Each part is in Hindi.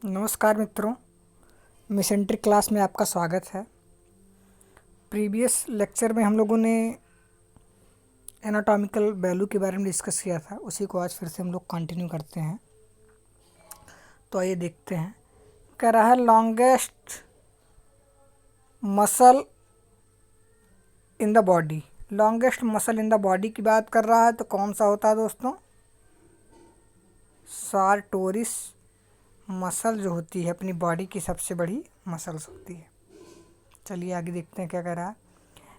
नमस्कार मित्रों, मिसेंट्री क्लास में आपका स्वागत है। प्रीवियस लेक्चर में हम लोगों ने एनाटॉमिकल वैल्यू के बारे में डिस्कस किया था, उसी को आज फिर से हम लोग कंटिन्यू करते हैं। तो आइए देखते हैं। कह रहा है longest muscle in the body. Longest muscle in the body की बात कर रहा है तो कौन सा होता है दोस्तों? सार्टोरिस मसल जो होती है अपनी बॉडी की सबसे बड़ी मसल्स होती है। चलिए आगे देखते हैं क्या कह रहा है।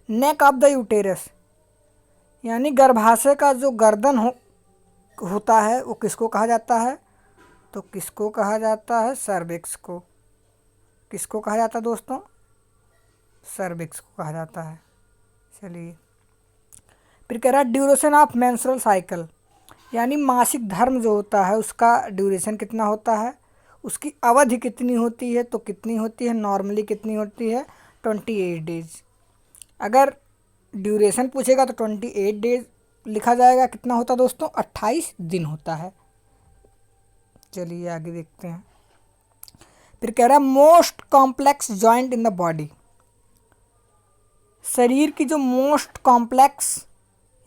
नेक ऑफ द यूटेरस यानी गर्भाशय का जो गर्दन होता है वो किसको कहा जाता है? तो किसको कहा जाता है? सर्विक्स को। किसको कहा जाता है दोस्तों? सर्विक्स को कहा जाता है। चलिए फिर कह रहा है ड्यूरेशन ऑफ मेंस्ट्रुअल साइकिल यानी मासिक धर्म जो होता है उसका ड्यूरेशन कितना होता है, उसकी अवधि कितनी होती है? तो कितनी होती है? नॉर्मली कितनी होती है? 28 डेज। अगर ड्यूरेशन पूछेगा तो 28 डेज लिखा जाएगा। कितना होता है दोस्तों? 28 दिन होता है। चलिए आगे देखते हैं। फिर कह रहा है most complex joint in the body. शरीर की जो मोस्ट कॉम्प्लेक्स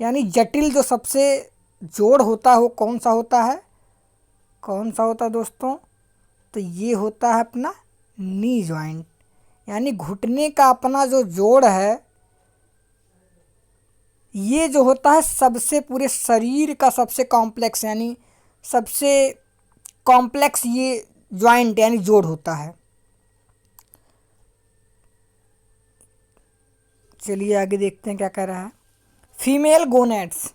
यानी जटिल जो सबसे जोड़ होता है वो कौन सा होता है? कौन सा होता है दोस्तों? तो ये होता है अपना नी जॉइंट यानी घुटने का अपना जो जोड़ है, ये जो होता है सबसे पूरे शरीर का सबसे कॉम्प्लेक्स यानी सबसे कॉम्प्लेक्स ये जॉइंट यानी जोड़ होता है। चलिए आगे देखते हैं क्या कह रहा है। Female gonads.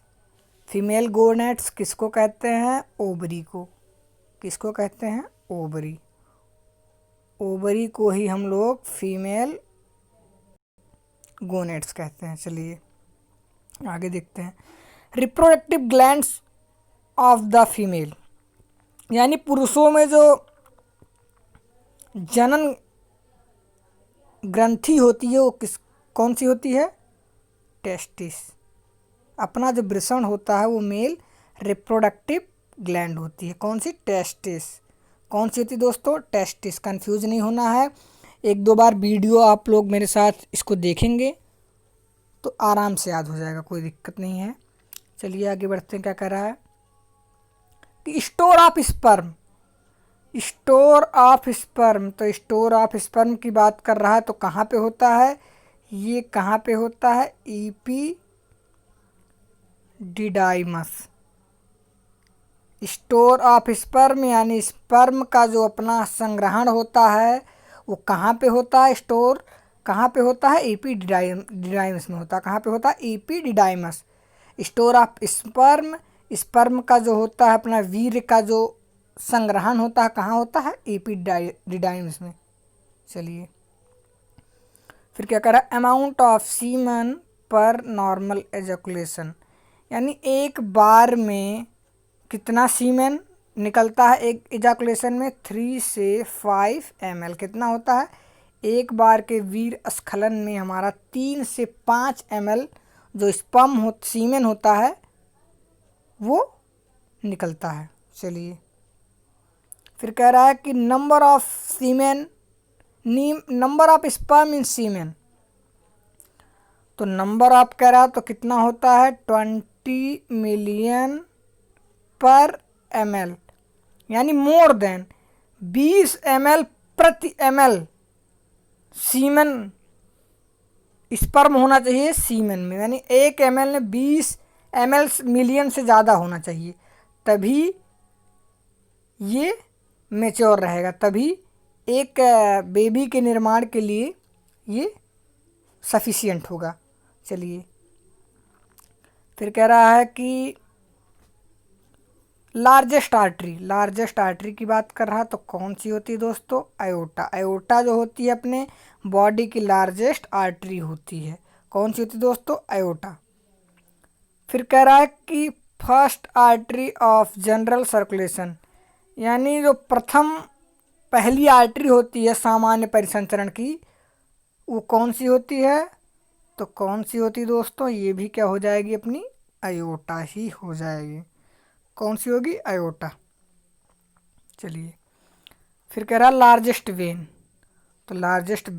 फीमेल गोनेट्स किसको कहते हैं? ओवरी को। किसको कहते हैं? ओवरी। ओवरी को ही हम लोग फीमेल गोनेट्स कहते हैं। चलिए आगे देखते हैं। Reproductive glands of the female यानी पुरुषों में जो जनन ग्रंथि होती है वो कौन सी होती है? टेस्टिस। अपना जो वृषण होता है वो मेल रिप्रोडक्टिव ग्लैंड होती है। कौन सी? टेस्टिस। कौन सी होती है दोस्तों? टेस्टिस। कंफ्यूज नहीं होना है। एक दो बार वीडियो आप लोग मेरे साथ इसको देखेंगे तो आराम से याद हो जाएगा, कोई दिक्कत नहीं है। चलिए आगे बढ़ते हैं। क्या कह रहा है कि store of sperm. Store of sperm, तो स्टोर ऑफ स्पर्म की बात कर रहा है तो कहाँ पे होता है? ये कहाँ पे होता है? एपिडिडाइमस। स्टोर ऑफ स्पर्म यानी स्पर्म का जो अपना संग्रहण होता है वो कहाँ पे होता है? स्टोर कहाँ पे होता है? एपिडिडाइमस में होता है। कहाँ पे होता है? Epididymis. Store of sperm, sperm का जो होता है अपना वीर्य का जो संग्रहण होता है कहाँ होता है? एपिडिडाइमस में। चलिए फिर क्या कह रहा है? अमाउंट ऑफ सीमन पर नॉर्मल एजैकुलेशन यानी एक बार में कितना सीमेन निकलता है एक इजाकुलेशन में? 3 से 5 ml। कितना होता है? एक बार के वीर स्खलन में हमारा 3 से 5 ml जो सीमेन होता है वो निकलता है। चलिए फिर कह रहा है कि number of semen, number of sperm in semen. तो नंबर ऑफ कह रहा है तो कितना होता है? 20 मिलियन पर ml यानी मोर देन 20 ml प्रति ml सीमेन स्पर्म होना चाहिए सीमेन में, यानी 1 ml में 20 ml मिलियन से ज़्यादा होना चाहिए, तभी ये मेच्योर रहेगा, तभी एक बेबी के निर्माण के लिए ये सफिशिएंट होगा। चलिए फिर कह रहा है कि लार्जेस्ट आर्टरी। लार्जेस्ट आर्टरी की बात कर रहा है तो कौन सी होती है दोस्तों? अयोटा। अयोटा जो होती है अपने बॉडी की लार्जेस्ट आर्टरी होती है। कौन सी होती है दोस्तों? अयोटा। फिर कह रहा है कि first artery of general circulation यानी जो पहली आर्टरी होती है सामान्य परिसंचरण की वो कौन सी होती है? तो कौन सी होती है दोस्तों? ये भी क्या हो जाएगी? अपनी अयोटा ही हो जाएगी। कौन सी होगी? अयोटा। चलिए फिर कह रहा लार्जेस्ट वेन, तो लार्जेस्ट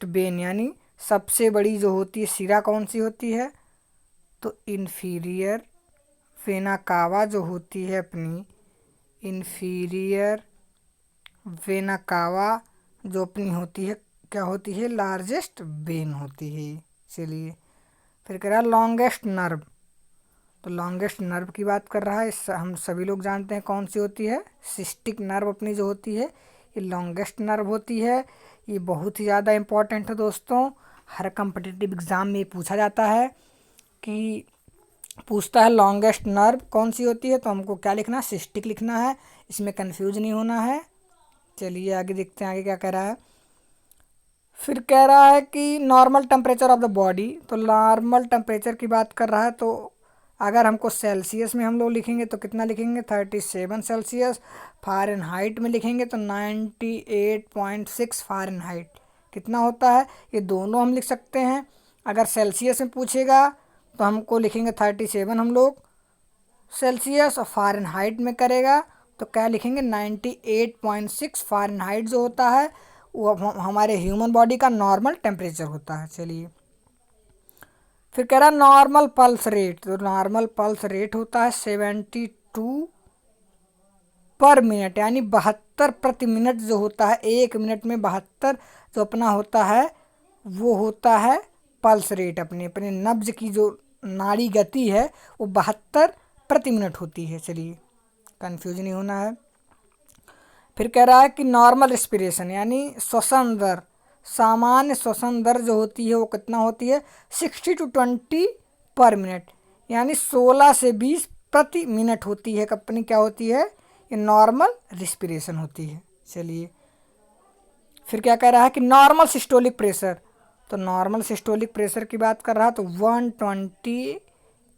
वेन यानी सबसे बड़ी जो होती है सिरा कौन सी होती है, तो इन्फीरियर वेना कावा जो होती है अपनी, इन्फीरियर वेना कावा जो अपनी होती है क्या होती है, लार्जेस्ट वेन होती है। चलिए फिर कह रहा लॉन्गेस्ट नर्व, तो लॉन्गेस्ट नर्व की बात कर रहा है, हम सभी लोग जानते हैं कौन सी होती है, सिस्टिक नर्व अपनी जो होती है ये लॉन्गेस्ट नर्व होती है। ये बहुत ही ज़्यादा इम्पॉर्टेंट है दोस्तों, हर कम्पिटिटिव एग्ज़ाम में पूछा जाता है कि पूछता है लॉन्गेस्ट नर्व कौन सी होती है, तो हमको क्या लिखना है, सिस्टिक लिखना है, इसमें कंफ्यूज नहीं होना है। चलिए आगे देखते हैं आगे क्या कह रहा है। फिर कह रहा है कि normal temperature of the body, तो नॉर्मल टेम्परेचर की बात कर रहा है, तो अगर हमको सेल्सियस में हम लोग लिखेंगे तो कितना लिखेंगे, 37 सेल्सियस। फ़ारेनहाइट में लिखेंगे तो 98.6 फ़ारेनहाइट कितना होता है, ये दोनों हम लिख सकते हैं। अगर सेल्सियस में पूछेगा तो हमको लिखेंगे 37 हम लोग सेल्सियस, और फ़ारेनहाइट में करेगा तो क्या लिखेंगे 98.6 फ़ारेनहाइट जो होता है वो हमारे ह्यूमन बॉडी का नॉर्मल टेम्परेचर होता है। चलिए फिर कह रहा नॉर्मल पल्स रेट, तो नॉर्मल पल्स रेट होता है 72 पर मिनट, यानी 72 प्रति मिनट जो होता है, एक मिनट में 72 जो अपना होता है वो होता है पल्स रेट। अपने अपने नब्ज की जो नाड़ी गति है वो 72 प्रति मिनट होती है। चलिए कंफ्यूज नहीं होना है। फिर कह रहा है कि नॉर्मल रेस्पिरेशन यानी श्वसन दर, सामान्य श्वसन दर जो होती है वो कितना होती है, 60 to 20 पर मिनट, यानी 16 से 20 प्रति मिनट होती है। अपनी क्या होती है, ये नॉर्मल रेस्पिरेशन होती है। चलिए फिर क्या कह रहा है कि नॉर्मल सिस्टोलिक प्रेशर, तो नॉर्मल सिस्टोलिक प्रेशर की बात कर रहा है तो 120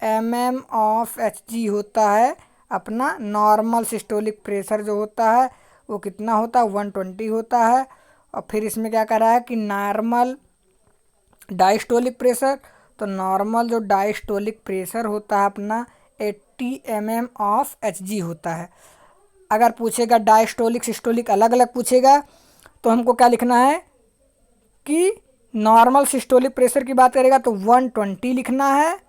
mm ऑफ Hg होता है अपना नॉर्मल सिस्टोलिक प्रेशर जो होता है वो कितना होता है, 120 होता है। और फिर इसमें क्या कर रहा है कि नॉर्मल डायस्टोलिक प्रेशर, तो नॉर्मल जो डायस्टोलिक प्रेशर होता है अपना 80 mm ऑफ Hg होता है। अगर पूछेगा डायस्टोलिक सिस्टोलिक अलग अलग पूछेगा तो हमको क्या लिखना है कि नॉर्मल सिस्टोलिक प्रेशर की बात करेगा तो 120 लिखना है,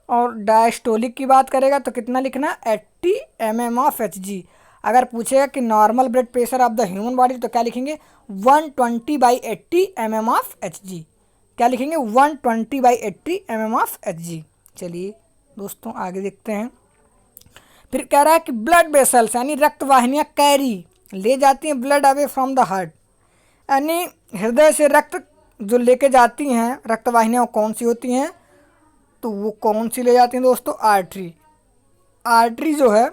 और डायस्टोलिक की बात करेगा तो कितना लिखना है, 80 mm ऑफ Hg। अगर पूछेगा कि normal blood pressure of the human body तो क्या लिखेंगे 120/80 mm ऑफ Hg, क्या लिखेंगे 120/80 mm ऑफ Hg। चलिए दोस्तों आगे देखते हैं। फिर कह रहा है कि ब्लड वेसल्स यानी रक्त वाहिनियाँ कैरी ले जाती हैं blood away from the heart, यानी हृदय से रक्त जो लेके जाती हैं रक्त वाहिनियाँ कौन सी होती हैं, तो वो कौन सी ले जाती हैं दोस्तों, आर्टरी। आर्टरी जो है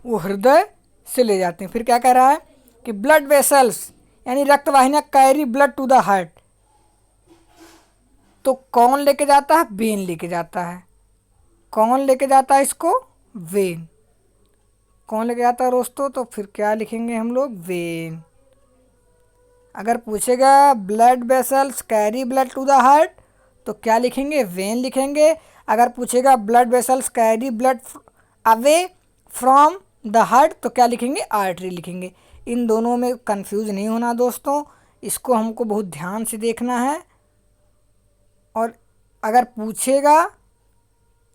वो हृदय से ले जाते हैं। फिर क्या कह रहा है कि ब्लड वेसल्स यानी रक्त वाहिनियाँ carry blood to the heart, तो कौन लेके जाता है, वेन लेके जाता है। कौन लेके जाता है इसको, वेन। कौन लेके जाता है दोस्तों, तो फिर क्या लिखेंगे हम लोग, वेन। अगर पूछेगा blood vessels carry blood to the heart तो क्या लिखेंगे, वेन लिखेंगे। अगर पूछेगा blood vessels carry blood away from the heart तो क्या लिखेंगे, आर्टरी लिखेंगे। इन दोनों में कंफ्यूज नहीं होना दोस्तों, इसको हमको बहुत ध्यान से देखना है। और अगर पूछेगा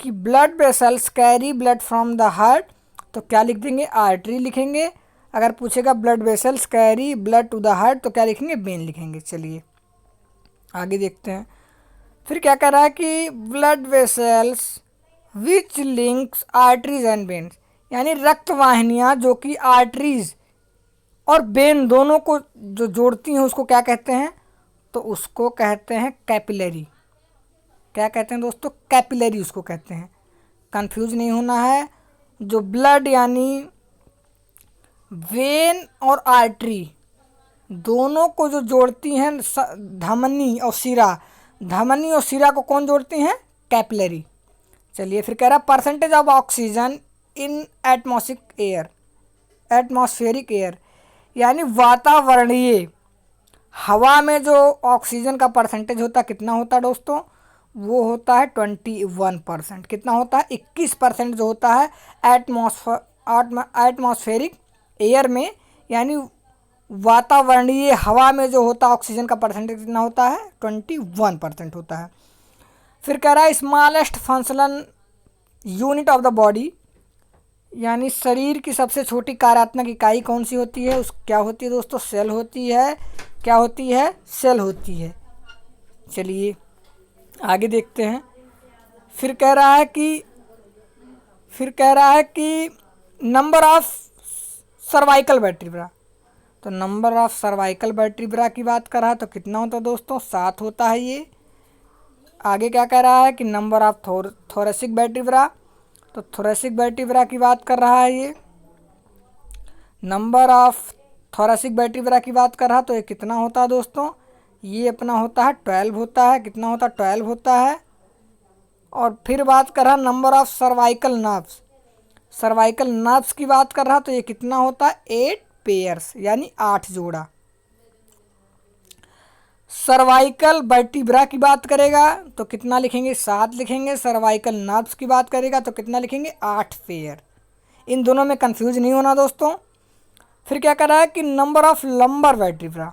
कि blood vessels carry blood from the heart तो क्या लिख देंगे, आर्टरी लिखेंगे। अगर पूछेगा blood vessels carry blood to the heart तो क्या लिखेंगे, वेन लिखेंगे। चलिए आगे देखते हैं। फिर क्या कह रहा है कि blood vessels which links arteries and veins, यानी रक्त वाहिनियाँ जो कि आर्टरीज और वेन दोनों को जो जोड़ती हैं उसको क्या कहते हैं, तो उसको कहते हैं कैपिलरी। क्या कहते हैं दोस्तों, कैपिलरी उसको कहते हैं। कंफ्यूज नहीं होना है। जो ब्लड यानी वेन और आर्टरी दोनों को जो जोड़ती हैं, धमनी और शिरा, धमनी और शिरा को कौन जोड़ती हैं, कैपिलरी। चलिए फिर कह रहा percentage of oxygen in atmospheric air, यानी वातावरणीय हवा में जो ऑक्सीजन का परसेंटेज होता है कितना होता है दोस्तों, वो होता है 21%। कितना होता है, 21% जो होता है एटमॉस्फेरिक एयर में यानी वातावरणीय हवा में जो होता है ऑक्सीजन का परसेंटेज कितना होता है 21% होता है। फिर कह रहा है smallest functional unit of the body, यानी शरीर की सबसे छोटी कार्यात्मक इकाई कौन सी होती है, उस क्या होती है दोस्तों, सेल होती है। क्या होती है, सेल होती है। चलिए आगे देखते हैं। फिर कह रहा है कि नंबर ऑफ सर्वाइकल वर्टिब्रा, तो नंबर ऑफ सर्वाइकल वर्टिब्रा की बात कर रहा है तो कितना होता है दोस्तों, 7 होता है ये। आगे क्या कह रहा है कि नंबर ऑफ थोरेसिक वर्टिब्रा, तो थोरेसिक वर्टिब्रा की बात कर रहा है ये। नंबर ऑफ थोरेसिक वर्टिब्रा की बात कर रहा है तो ये कितना होता है दोस्तों, ये अपना होता है 12 होता है। कितना होता है, 12 होता है। और फिर बात कर रहा है number of cervical nerves, cervical nerves की बात कर रहा तो ये कितना होता है 8 पेयर्स, यानी 8 जोड़ा। सर्वाइकल वर्टिब्रा की बात करेगा तो कितना लिखेंगे, 7 लिखेंगे। सर्वाइकल नर्व्स की बात करेगा तो कितना लिखेंगे, 8 पेयर। इन दोनों में कंफ्यूज नहीं होना दोस्तों। फिर क्या कर रहा है कि नंबर ऑफ लंबर वर्टिब्रा,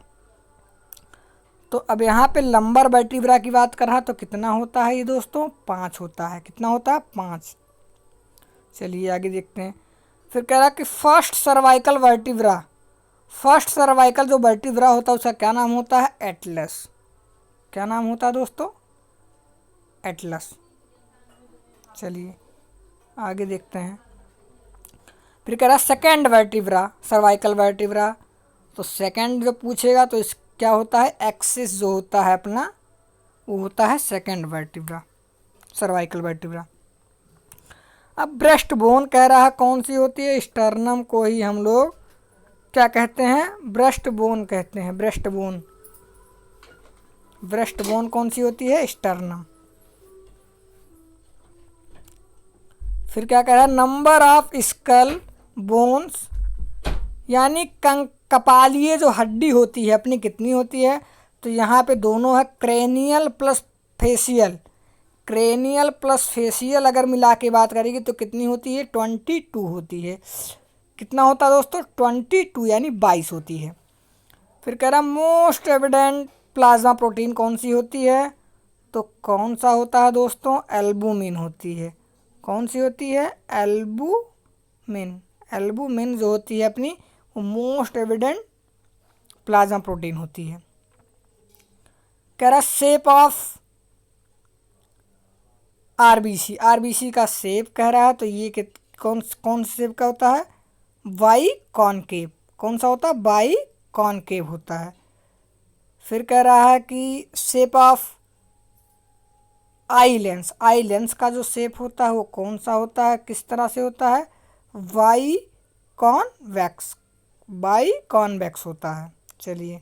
तो अब यहाँ पे लंबर वर्टिब्रा की बात कर रहा तो कितना होता है ये दोस्तों, 5 होता है। कितना होता है, 5। चलिए आगे देखते हैं। फिर कह रहा है कि first cervical vertebra, first cervical जो वर्टिब्रा होता है उसका क्या नाम होता है, एटलस। क्या नाम होता है दोस्तों, एटलस। चलिए आगे देखते हैं। फिर कह रहा है सेकेंड वर्टिब्रा, सर्वाइकल वर्टिब्रा, तो सेकेंड जो पूछेगा तो इस क्या होता है, एक्सिस जो होता है अपना वो होता है सेकेंड वर्टिब्रा, सर्वाइकल वर्टिब्रा। अब ब्रेस्ट बोन कह रहा है कौन सी होती है, स्टर्नम को ही हम लोग क्या कहते हैं, ब्रेस्ट बोन कहते हैं। ब्रेस्ट बोन, ब्रेस्ट बोन कौन सी होती है, स्टर्नम। फिर क्या कह रहा है, नंबर ऑफ स्कल बोन्स, यानी कपालीय जो हड्डी होती है अपनी कितनी होती है, तो यहाँ पे दोनों है cranial plus facial. Cranial plus facial अगर मिला के बात करेगी तो कितनी होती है, 22 होती है। कितना होता है दोस्तों, 22 यानी 22 होती है। फिर कह रहा मोस्ट एविडेंट प्लाज्मा प्रोटीन कौन सी होती है, तो कौन सा होता है दोस्तों, एल्बुमिन होती है। कौन सी होती है, एल्बुमिन। एल्बुमिन जो होती है अपनी वो मोस्ट एविडेंट प्लाज्मा प्रोटीन होती है। कह रहा शेप ऑफ आरबीसी, आरबीसी का शेप कह रहा है तो ये कौन शेप का होता है, बाई कॉनकेव। कौन सा होता है, बाई कॉनकेव होता है। फिर कह रहा है कि shape of eye lens, eye lens का जो शेप होता है वो कौन सा होता है, किस तरह से होता है, बाई कॉन्वेक्स, बाई कॉन्वेक्स होता है। चलिए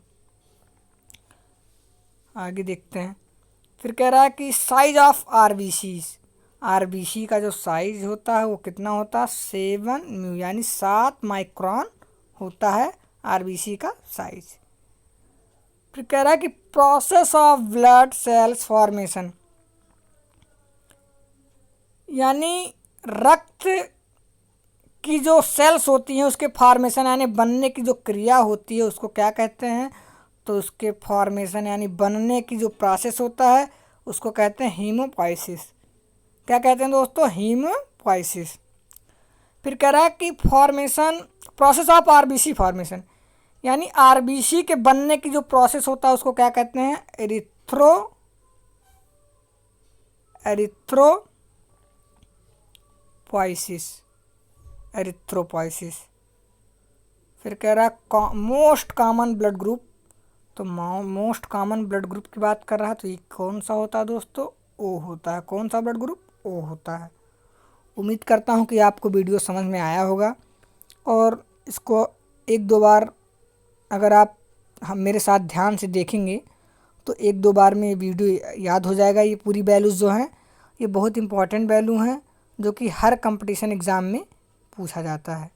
आगे देखते हैं। फिर कह रहा है कि साइज ऑफ आरबीसी, आरबीसी का जो साइज होता है वो कितना होता है, 7 म्यू, यानी 7 माइक्रोन होता है आरबीसी का साइज। फिर कह रहा है कि process of blood cells formation, यानी रक्त की जो सेल्स होती हैं उसके फॉर्मेशन यानी बनने की जो क्रिया होती है उसको क्या कहते हैं, तो उसके फॉर्मेशन यानी बनने की जो प्रोसेस होता है उसको कहते हैं हीमोपोइसिस। क्या कहते हैं दोस्तों, हीमोपोइसिस। फिर कह रहा है कि formation, process of RBC formation, यानी आरबीसी के बनने की जो प्रोसेस होता है उसको क्या कहते हैं, एरिथ्रोपोइसिस, एरिथ्रोपोइसिस। फिर कह रहा है मोस्ट कॉमन ब्लड ग्रुप, तो मोस्ट कॉमन ब्लड ग्रुप की बात कर रहा है तो ये कौन सा होता है दोस्तों, ओ होता है। कौन सा ब्लड ग्रुप, ओ होता है। उम्मीद करता हूँ कि आपको वीडियो समझ में आया होगा और इसको 1-2 बार अगर आप हम मेरे साथ ध्यान से देखेंगे तो 1-2 बार में ये वीडियो याद हो जाएगा। ये पूरी वैल्यूज़ जो हैं ये बहुत इंपॉर्टेंट वैल्यू हैं जो कि हर कंपटीशन एग्ज़ाम में पूछा जाता है।